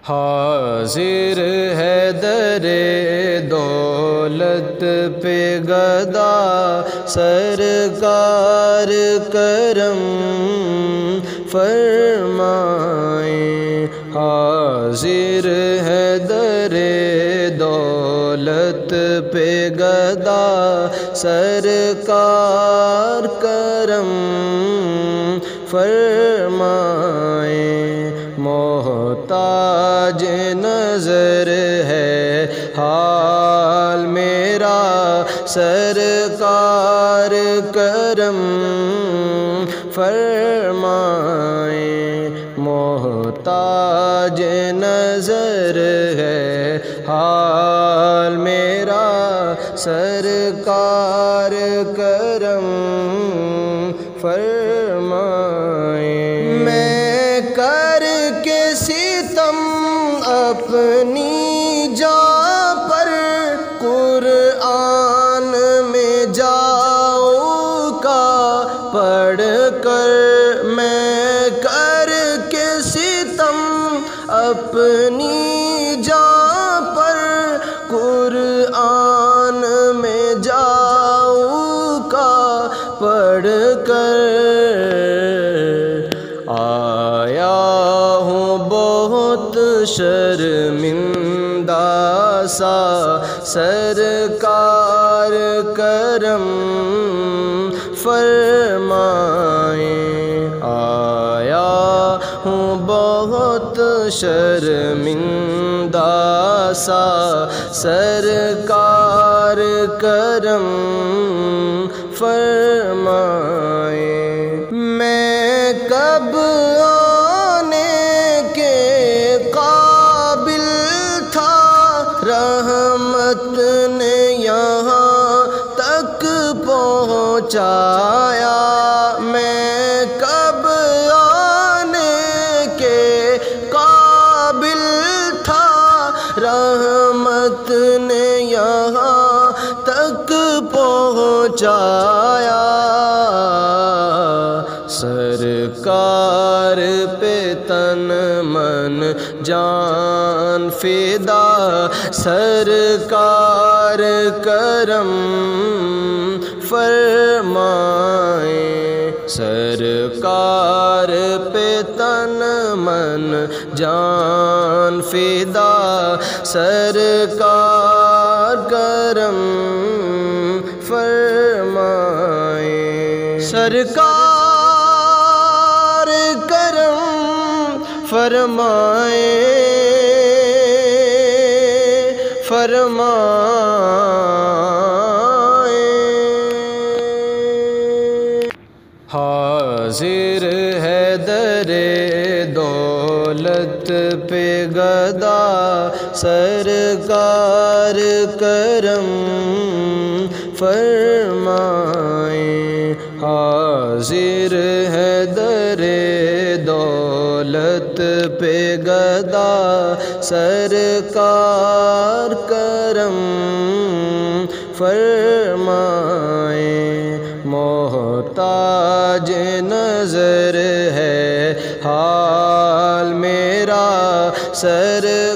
حاضر ہے در دولت پہ گدا سرکار کرم فرمائیں، حاضر ہے در دولت پہ گدا سرکار کرم فرمائیں، محتاج نظر ہے حال میرا سرکار کرم فرمائیں، محتاج نظر ہے حال میرا سرکار کرم فرمائیں، میں کر کے ستم اپنی جاں پر قرآن میں جاؤ کا پڑھ کر، میں کر کے ستم اپنی جاں پر قرآن میں جاؤ کا پڑھ کر، آیا ہوں بہت شرمندہ سا سرکار کرم فرمائیں، آیا ہوں بہت شرمندہ سا سرکار کرم فرمائیں، میں کب آنے کے قابل تھا، رحمت نے یہاں تک پہنچایا، میں کب آنے کے قابل تھا، رحمت نے یہاں تک پہنچایا، سرکار پہ تن من جان فدا سرکار کرم فرمائیں، سرکار پہ تن من جان فدا سرکار کرم فرمائیں، سرکار کرم فرمائیں حاضر ہے در دولت پہ گدا سرکار کرم فرمائیں، حاضر ہے در دولت پہ گدا سرکار کرم فرمائیں، محتاج نظر ہے حال میرا سرکار